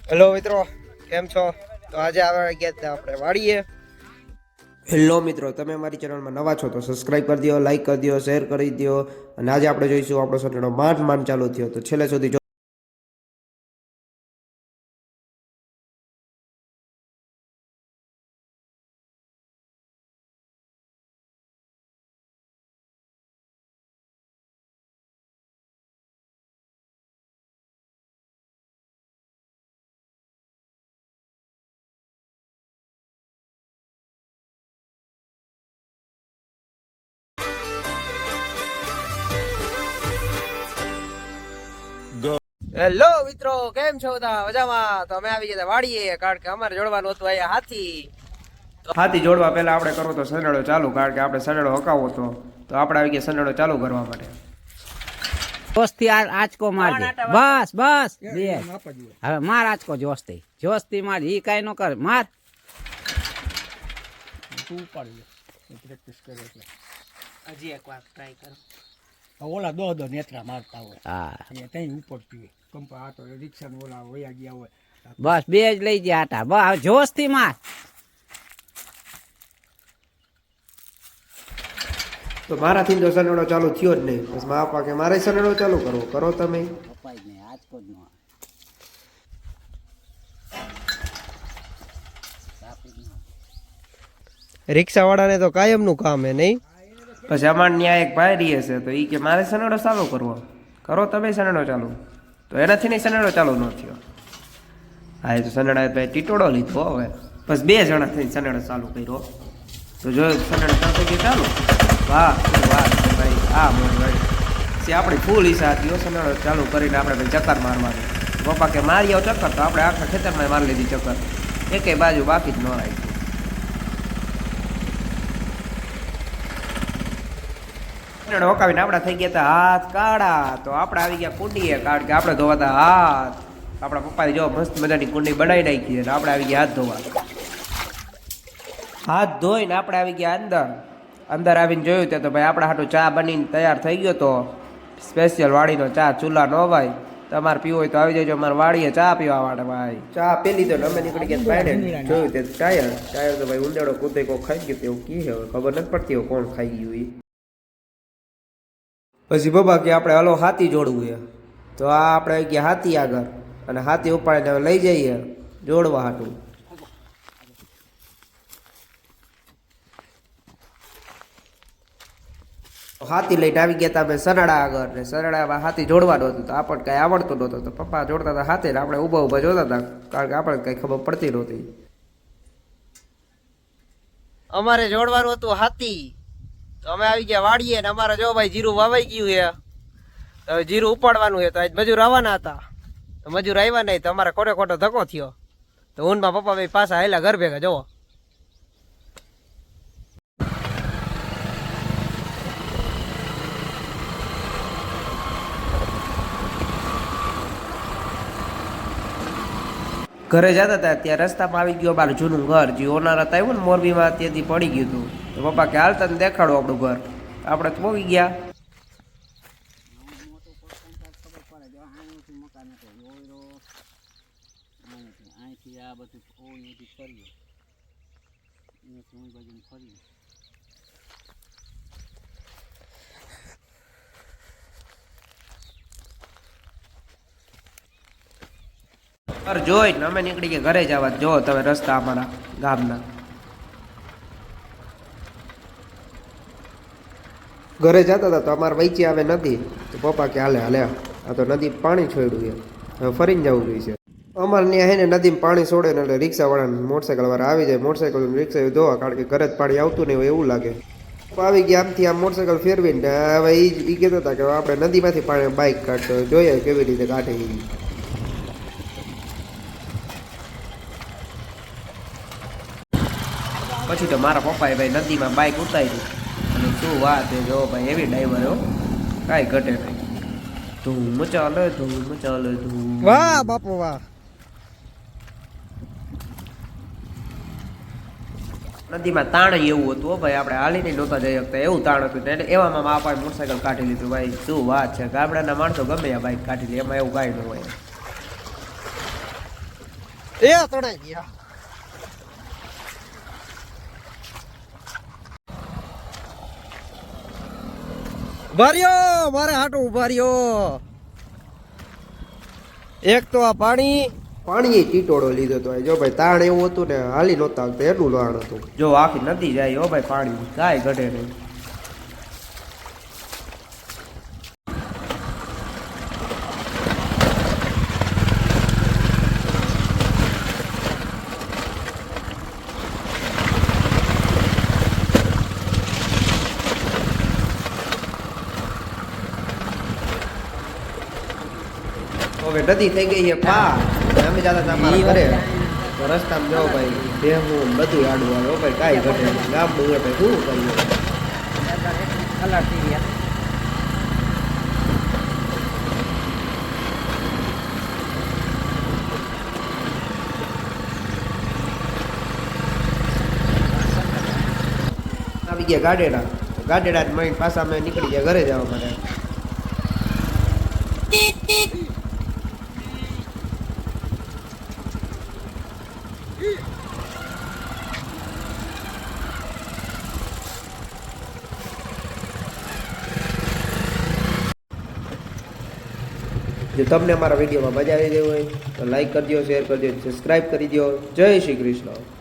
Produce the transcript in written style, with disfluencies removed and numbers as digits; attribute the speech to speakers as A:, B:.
A: Hello મિત્રો, કેમ છો? તો આજે આપણે ગયા હતા આપણે વાડીએ. હેલો મિત્રો, તમે અમારી ચેનલમાં નવા છો તો સબસ્ક્રાઇબ કરી દો, લાઈક કરી દો, શેર કરી દો. અને આજે આપણે જોઈશું આપણો સટડો માંડ ચાલુ થયો, તો છેલ્લે સુધી હેલો મિત્રો, કેમ છો બધા? મજામાં? તો અમે આવી ગયા વાડીએ, કારણ કે અમારે જોડવાનું હતું અહીંયા હાથી. હાથી જોડવા પહેલા આપણે કરવો તો સનેડો ચાલુ, કારણ કે આપણે સનેડો હકાવો તો આપણે આવી ગયા સનેડો ચાલુ કરવા માટે.
B: જોસ્તી આંચકો મારજે, બસ બસ બે હવે માર આંચકો જોસ્તી માર, ઈ કાઈ નો કર, માર
C: તું ઉપાડી લે, પ્રેક્ટિસ કરે એટલે
A: હજી એક વાર ટ્રાય કરો.
C: ઓલા દો નેત્રા મારતા હોય
B: હા
C: ત્યાં ઉપર પીએ કંપા આ તો રિક્ષા ઓલા વયા ગયા હોય.
B: બસ બે જ લઈ ગયા આટા, બસ જોસ્તી માર.
A: તો મારાથી તો સનેડો ચાલુ થયો જ નહીં, બસ મા આપા કે મારે સનેડો ચાલુ કરવો, કરો તમે.
B: અપાય નહીં, આંચકો જ નો
A: રિક્ષાવાળાને તો કાયમનું કામ હે નહીં. પછી અમાર ત્યાં એક ભાઈ રહે છે, તો એ કે મારે સનેડો ચાલુ કરવો, કરો તમે સનેડો ચાલુ. તો એનાથી નહીં સનેડો ચાલુ ન થયો. હા, એ તો સનેડા ભાઈ ટીટોડો લીધો. હવે બસ બે જણા થઈને સનેડો ચાલુ કર્યો, તો જોયું સનેડો ચાલુ થઈ ચાલુ. વાહ વાહ ભાઈ, હા મોજ ભાઈ. પછી આપણી ફૂલ ઈચ્છા હતી સનેડો ચાલુ કરીને આપણે ભાઈ ચક્કર મારવાની. પપ્પા કે મારી આવો ચક્કર, તો આપણે આખા ખેતરમાં મારી લીધી ચક્કર, એકે બાજુ બાકી જ ન રાખી. હોકાવીને આપડા થઈ ગયા હતા હાથ કાળા, તો આપણે આવી ગયા કુંડીએ, કારણ કે આપણે ધોવાતા હાથ. આપણા પપ્પાએ જો મસ્ત મજાની કુંડી બનાવી નાખી, અને આપણે આવી ગયા હાથ ધોવા. હાથ ધોઈને આપણે આવી ગયા અંદર આવીને જોયું તો ભાઈ આપણા હાટું ચા બનીને તૈયાર થઈ ગયો. તો સ્પેશિયલ વાડીનો ચા, ચૂલા નો ભાઈ, તમારે પીવો હોય તો આવી જજો અમારે વાડીએ ચા પીવા માટે. ભાઈ ચા પી લીધો ને અમે નીકળી ગયા પાડે, જોયું તે ટાયર તો ભાઈ ઉંદેડો કૂદે કોઈ ખાઈ ગયું, તેવું કી હવે ખબર નથી પડતી કોણ ખાઈ ગયું એ. પછી બાબા કે આપણે હલો હાથી જોડવું છે, તો આ આપણે આવી ગયા હાથી આગળ, અને હાથી ઉપાડીને લઈ જઈએ જોડવા હાટું. હાથી લઈને આવી ગયા હતા અમે સનાડા આગળ, ને સનાડામાં હાથી જોડવાનું હતું, તો આપણને કાંઈ આવડતું નહોતું. તો પપ્પા જોડતા હતા હાથી, ને આપણે ઊભા જોતા હતા, કારણ કે આપણને કાંઈ ખબર પડતી નહોતી. અમારે જોડવાનું હતું હાથી, તો અમે આવી ગયા વાડીએ, ને અમારે જો ભાઈ જીરું વાવાઈ ગયું છે. હવે જીરું ઉપાડવાનું છે, તો આજ મજૂર આવવાના હતા, તો મજૂર આવ્યા નહીં, તો અમારે ખોટો ધક્કો થયો. તો ઊનમાં પપ્પા ભાઈ પાછા આવેલા ઘર ભેગા. જોવો ઘરે જતા હતા ત્યાં રસ્તામાં આવી ગયો મારું જૂનું ઘર, જે ઓનાર હતા આવ્યું ને મોરબીમાં, ત્યાંથી પડી ગયું હતું. તો પપ્પા કે હાલ તને દેખાડો આપણું ઘર. આપણે તો પોગી ગયા. ઘર જોઈને અમે નીકળી ગયા ઘરે જવા. જો તમે રસ્તા અમારા ગામના. ઘરે જતા હતા તો અમારે વૈચી આવે નદી, તો પપ્પા કે હાલે આ તો નદી પાણી છોડ્યું છે, હવે ફરીને જવું જોઈએ. અમારે ત્યાં હે ને નદીમાં પાણી છોડે ને એટલે રિક્ષાવાળા મોટરસાઇકલ વાળા આવી જાય, મોટરસાઇકલ રિક્ષા ધોવા, કારણ કે ઘરે જ પાણી આવતું નહીં હોય એવું લાગે. આવી ગયા આમથી આમ મોટરસાઇકલ ફેરવીને હવે એ કહેતા હતા કે આપણે નદીમાંથી પાણી બાઇક કાઢતો જોઈએ કેવી રીતે કાઢે. પછી તો મારા પપ્પાએ ભાઈ નદીમાં બાઇક ઉતારી, અને શું વાત છે, જો ભાઈ એવી ડ્રાઈવર હો, કાંઈ ઘટે નહીં. ધૂમ ચાલે ધૂમ. વાહ બાપુ વાહ. નદીમાં તાણ એવું હતું ભાઈ, આપણે હાલીને નહોતા જઈ શકતા, એવું તાણ હતું. એટલે એવામાં મા બાપાએ મોટરસાઇકલ કાઢી લીધું. ભાઈ શું વાત છે, ગામડાના માણસો ગમે આ બાઇક કાઢી લે, એમાં એવું કાંઈ ન હોય. એ તણાઈ ગયા. ઉભા રહ્યો, મારે હાટું ઉભા રહ્યો. એક તો આ પાણી ટીટોળો લીધો તો જો ભાઈ તાણ એવું હતું ને હાલી નહોતા આવતા એટલું લાણ હતું. જો આખી નદી જાય હો ભાઈ પાણી કાંઈ ઘટે નહીં. હવે નદી થઈ ગઈ છે પાર. અમે જતા હતા અમારા ઘરે તો રસ્તામાં જો ભાઈ ભેહું બધું આડું આવે હો ભાઈ કાંઈ ઘટે નહીં. ગામડું એ ભાઈ શું કરીએ.
B: કલર થઈ ગયા.
A: આવી ગયા ગાડેડા મળી પાછા અમે નીકળી ગયા ઘરે જવા માટે. જો તમને અમારા વિડીયોમાં મજા આવી ગઈ હોય તો લાઈક કરજો, શેર કરજો, સબસ્ક્રાઈબ કરી દો. જય શ્રી કૃષ્ણ.